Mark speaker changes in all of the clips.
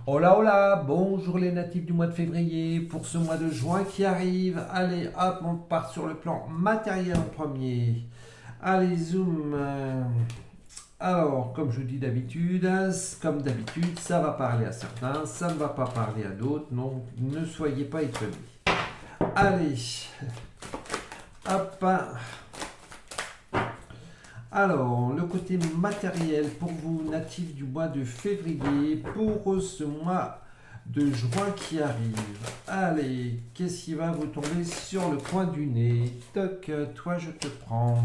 Speaker 1: Hola, hola, bonjour les natifs du mois de février, pour ce mois de juin qui arrive. Allez, hop, on part sur le plan matériel en premier. Allez, zoom. Alors, comme je dis d'habitude, comme d'habitude, ça va parler à certains, ça ne va pas parler à d'autres, donc ne soyez pas étonnés. Allez, hop. Alors, le côté matériel pour vous, natifs du mois de février, pour ce mois de juin qui arrive. Allez, qu'est-ce qui va vous tomber sur le coin du nez? Toc, toi je te prends.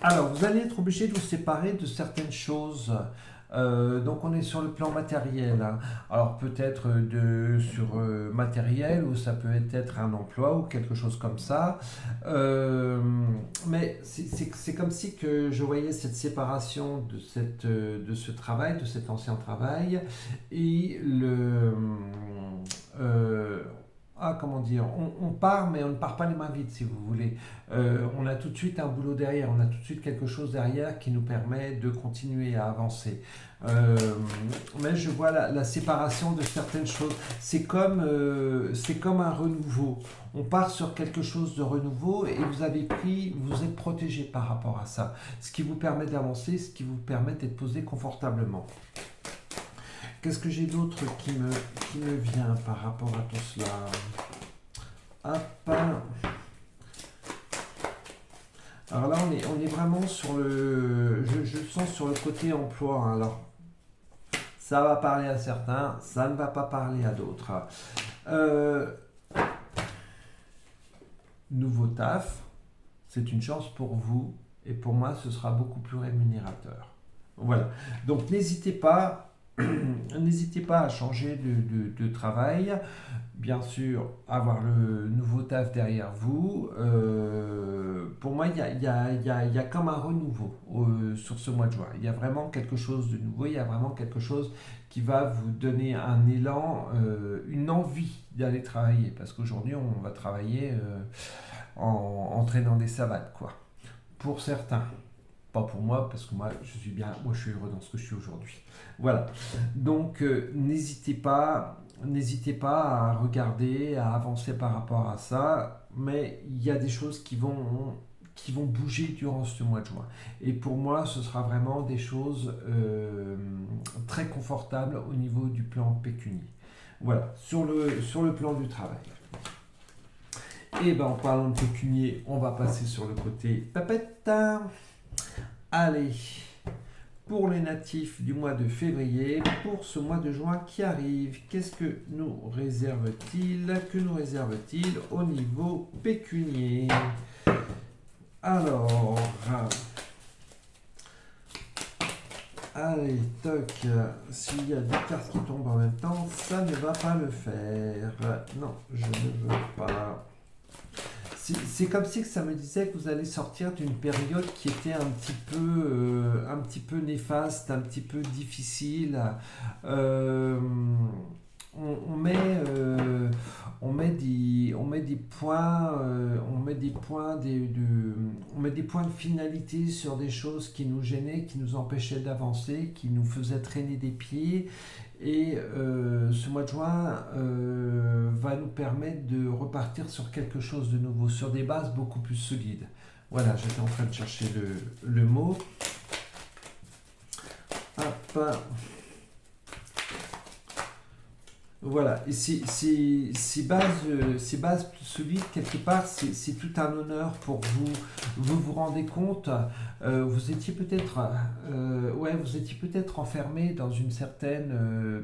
Speaker 1: Alors, vous allez être obligé de vous séparer de certaines choses. Donc, on est sur le plan matériel, hein. Alors, peut-être sur matériel, ou ça peut être un emploi ou quelque chose comme ça. Mais c'est comme si que je voyais cette séparation de ce travail, de cet ancien travail, et euh, comment dire, on part, mais on ne part pas les mains vides, si vous voulez. On a tout de suite un boulot derrière, on a tout de suite quelque chose derrière qui nous permet de continuer à avancer. Euh, mais je vois la séparation de certaines choses. C'est comme un renouveau. On part sur quelque chose de renouveau et vous êtes protégé par rapport à ça. Ce qui vous permet d'avancer, ce qui vous permet d'être posé confortablement. Qu'est-ce que j'ai d'autre qui me vient par rapport à tout cela? Hop. Alors là, on est vraiment sur je sens sur le côté emploi, hein. Alors, ça va parler à certains, ça ne va pas parler à d'autres. Euh, Nouveau taf, c'est une chance pour vous et pour moi, ce sera beaucoup plus rémunérateur. Voilà. Donc, n'hésitez pas à changer de travail. Bien sûr, avoir le nouveau taf derrière vous. Pour moi, il y a comme un renouveau sur ce mois de juin. Il y a vraiment quelque chose de nouveau, il y a vraiment quelque chose qui va vous donner un élan, une envie d'aller travailler. Parce qu'aujourd'hui, on va travailler en traînant des savates, quoi. Pour certains. Pas pour moi, parce que moi, je suis heureux dans ce que je suis aujourd'hui. Voilà. Donc, n'hésitez pas à regarder, à avancer par rapport à ça, mais il y a des choses qui vont bouger durant ce mois de juin. Et pour moi, ce sera vraiment des choses très confortables au niveau du plan pécunier. Voilà, sur le plan du travail. Et ben en parlant de pécunier, on va passer sur le côté papette. Allez, pour les natifs du mois de février, pour ce mois de juin qui arrive, qu'est-ce que nous réserve-t-il? Que nous réserve-t-il au niveau pécunier? Alors, allez, toc, s'il y a des cartes qui tombent en même temps, ça ne va pas le faire. Non, je ne veux pas. C'est comme si que ça me disait que vous allez sortir d'une période qui était un petit peu néfaste, un petit peu difficile. Euh, on met, on met des points, on met des points de finalité sur des choses qui nous gênaient, qui nous empêchaient d'avancer, qui nous faisaient traîner des pieds. Et ce mois de juin va nous permettre de repartir sur quelque chose de nouveau, sur des bases beaucoup plus solides. Voilà, j'étais en train de chercher le mot. Hop. Voilà, et ces bases plus solides, quelque part, c'est tout un honneur pour vous. Vous vous rendez compte, vous étiez peut-être enfermé dans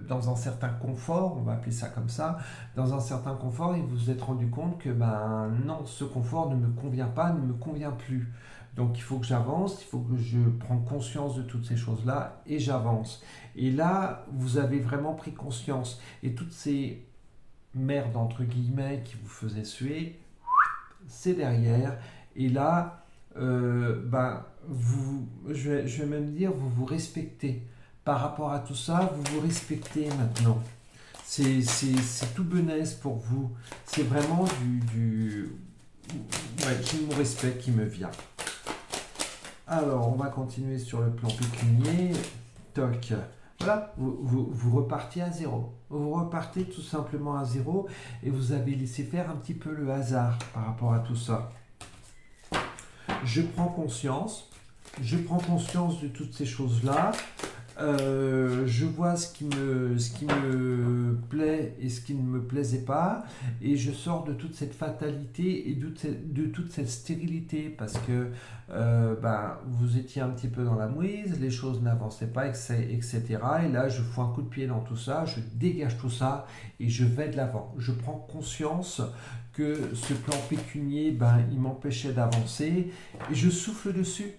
Speaker 1: dans un certain confort, on va appeler ça comme ça, dans un certain confort, et vous vous êtes rendu compte que ben non, ce confort ne me convient pas, ne me convient plus. Donc il faut que j'avance, il faut que je prenne conscience de toutes ces choses-là et j'avance. Et là, vous avez vraiment pris conscience. Et toutes ces merdes, entre guillemets, qui vous faisaient suer, c'est derrière. Et là, je vais même dire, vous vous respectez. Par rapport à tout ça, vous vous respectez maintenant. C'est tout benaise pour vous. C'est vraiment du mon respect qui me vient. Alors, on va continuer sur le plan pécunier. Toc. Voilà, vous repartez à zéro. Vous repartez tout simplement à zéro et vous avez laissé faire un petit peu le hasard par rapport à tout ça. Je prends conscience de toutes ces choses-là. Je vois ce qui me plaît et ce qui ne me plaisait pas, et je sors de toute cette fatalité et de toute cette stérilité parce que vous étiez un petit peu dans la mouise, les choses n'avançaient pas, etc. Et là, je fous un coup de pied dans tout ça, je dégage tout ça et je vais de l'avant. Je prends conscience que ce plan pécunier, il m'empêchait d'avancer et je souffle dessus.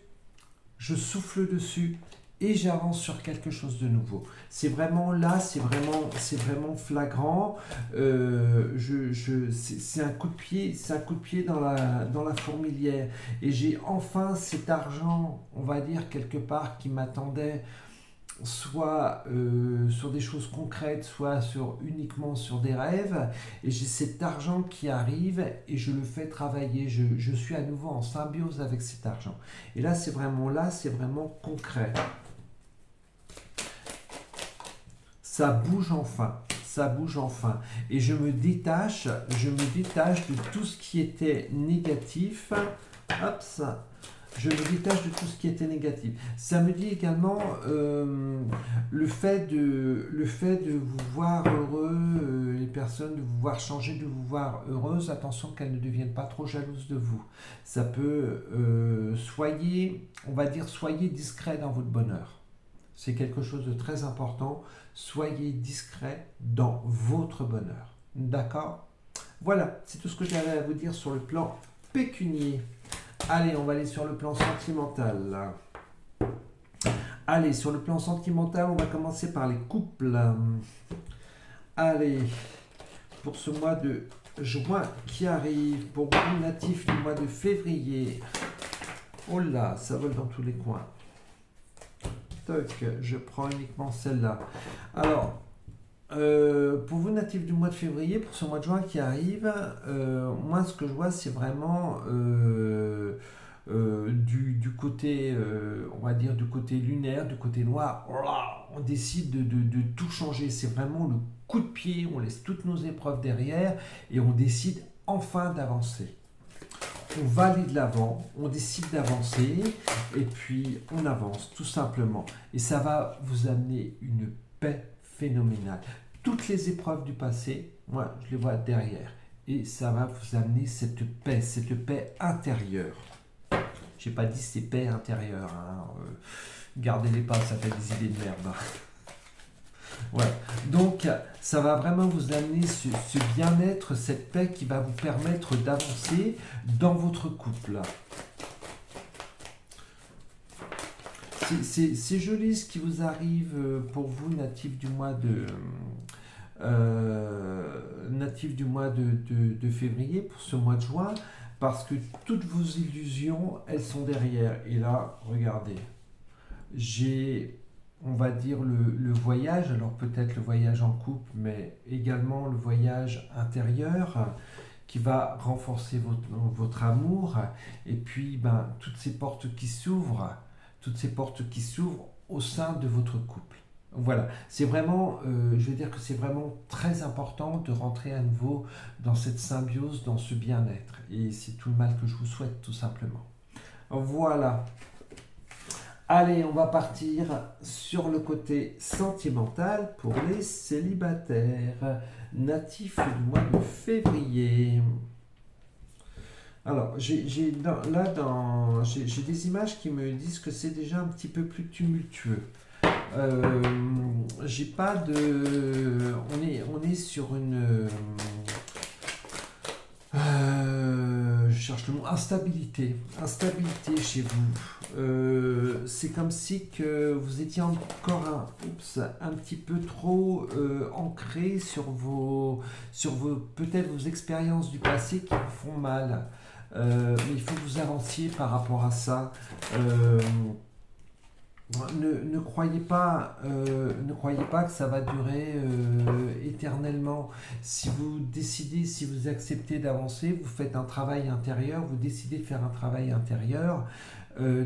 Speaker 1: Je souffle dessus et j'avance sur quelque chose de nouveau. C'est vraiment là, c'est vraiment flagrant. C'est un coup de pied dans la fourmilière. Et j'ai enfin cet argent, on va dire quelque part, qui m'attendait, soit sur des choses concrètes, soit uniquement sur des rêves. Et j'ai cet argent qui arrive et je le fais travailler. Je suis à nouveau en symbiose avec cet argent. Et là, c'est vraiment concret. Ça bouge enfin. Ça bouge enfin. Et je me détache de tout ce qui était négatif. Hop, ça. Je me détache de tout ce qui était négatif. Ça me dit également le fait de vous voir heureux, les personnes, de vous voir changer, de vous voir heureuse. Attention qu'elles ne deviennent pas trop jalouses de vous. Ça peut, soyez discret dans votre bonheur. C'est quelque chose de très important. Soyez discret dans votre bonheur. D'accord ? Voilà, c'est tout ce que j'avais à vous dire sur le plan pécunier. Allez, on va aller sur le plan sentimental. Allez, sur le plan sentimental, on va commencer par les couples. Allez, pour ce mois de juin qui arrive, pour vous natifs du mois de février. Oh là, ça vole dans tous les coins. Toc, je prends uniquement celle-là. Alors, pour vous natifs du mois de février, pour ce mois de juin qui arrive, moi ce que je vois c'est vraiment du côté, on va dire du côté lunaire, du côté noir. On décide de tout changer. C'est vraiment le coup de pied, on laisse toutes nos épreuves derrière et on décide enfin d'avancer. On va aller de l'avant, on décide d'avancer et puis on avance tout simplement. Et ça va vous amener une paix phénoménale. Toutes les épreuves du passé, moi je les vois derrière. Et ça va vous amener cette paix intérieure. J'ai pas dit c'est paix intérieure. Gardez-les pas, ça fait des idées de merde. Ouais. Donc, ça va vraiment vous amener ce bien-être, cette paix qui va vous permettre d'avancer dans votre couple. C'est joli ce qui vous arrive pour vous, natifs du mois de février, pour ce mois de juin, parce que toutes vos illusions, elles sont derrière. Et là, regardez, on va dire le voyage, alors peut-être le voyage en couple, mais également le voyage intérieur qui va renforcer votre amour, et puis toutes ces portes qui s'ouvrent au sein de votre couple. Voilà, c'est vraiment, je veux dire que c'est vraiment très important de rentrer à nouveau dans cette symbiose, dans ce bien-être, et c'est tout le mal que je vous souhaite tout simplement. Voilà. Allez, on va partir sur le côté sentimental pour les célibataires natifs du mois de février. Alors, j'ai des images qui me disent que c'est déjà un petit peu plus tumultueux. J'ai pas de... On est sur une... je cherche le mot, instabilité chez vous. C'est comme si que vous étiez encore un petit peu trop ancré sur peut-être vos expériences du passé qui vous font mal. Mais il faut que vous avanciez par rapport à ça. Ne croyez pas que ça va durer éternellement. Si vous décidez, si vous acceptez d'avancer, vous faites un travail intérieur, vous décidez de faire un travail intérieur,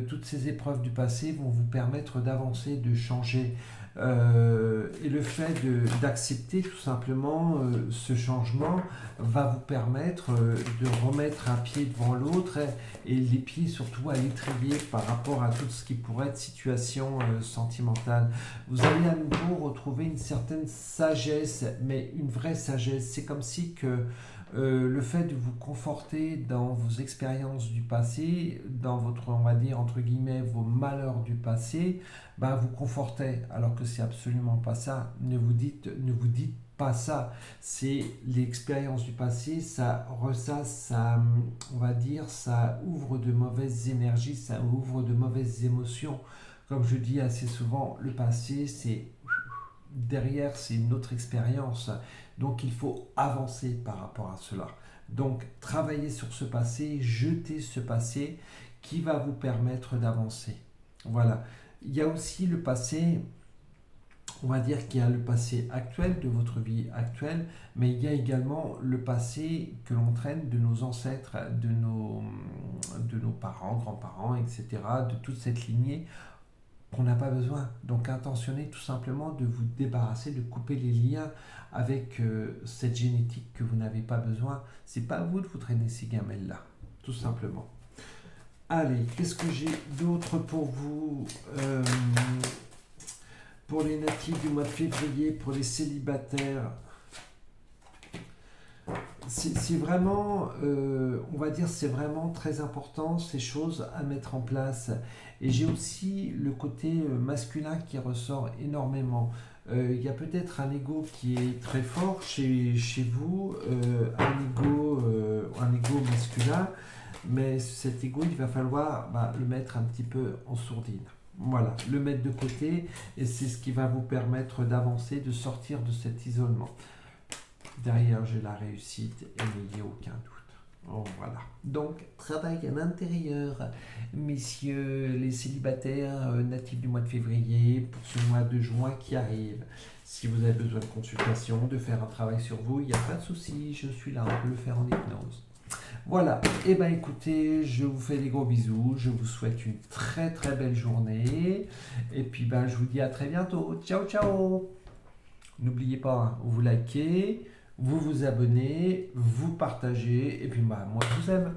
Speaker 1: toutes ces épreuves du passé vont vous permettre d'avancer, de changer. Et le fait d'accepter tout simplement ce changement va vous permettre de remettre un pied devant l'autre et les pieds surtout à l'étrier par rapport à tout ce qui pourrait être situation sentimentale. Vous allez à nouveau retrouver une certaine sagesse, mais une vraie sagesse. C'est comme si que le fait de vous conforter dans vos expériences du passé, dans votre, on va dire, entre guillemets, vos malheurs du passé, ben, vous confortait, alors que c'est absolument pas ça. Ne vous dites pas ça. C'est l'expérience du passé, ça ressasse, ça, on va dire, ça ouvre de mauvaises énergies, ça ouvre de mauvaises émotions. Comme je dis assez souvent, le passé, c'est derrière, c'est une autre expérience. Donc il faut avancer par rapport à cela. Donc travailler sur ce passé, jeter ce passé qui va vous permettre d'avancer. Voilà. Il y a aussi le passé, on va dire qu'il y a le passé actuel de votre vie actuelle, mais il y a également le passé que l'on traîne de nos ancêtres, de nos parents, grands-parents, etc., de toute cette lignée qu'on n'a pas besoin. Donc intentionnez tout simplement de vous débarrasser, de couper les liens avec cette génétique que vous n'avez pas besoin. C'est pas à vous de vous traîner ces gamelles-là, tout simplement. Allez, qu'est-ce que j'ai d'autre pour vous pour les natifs du mois de février, pour les célibataires? C'est vraiment, on va dire, c'est vraiment très important ces choses à mettre en place. Et j'ai aussi le côté masculin qui ressort énormément. Il y a peut-être un ego qui est très fort chez vous, un ego masculin, mais cet ego, il va falloir le mettre un petit peu en sourdine. Voilà, le mettre de côté, et c'est ce qui va vous permettre d'avancer, de sortir de cet isolement. Derrière, j'ai la réussite et n'ayez aucun doute. Oh, voilà. Donc, travail à l'intérieur, messieurs les célibataires natifs du mois de février, pour ce mois de juin qui arrive. Si vous avez besoin de consultation, de faire un travail sur vous, il n'y a pas de souci, je suis là, on peut le faire en hypnose. Voilà, et bien écoutez, je vous fais des gros bisous, je vous souhaite une très très belle journée, et puis je vous dis à très bientôt. Ciao ciao. N'oubliez pas, vous likez, vous vous abonnez, vous partagez, et puis moi je vous aime.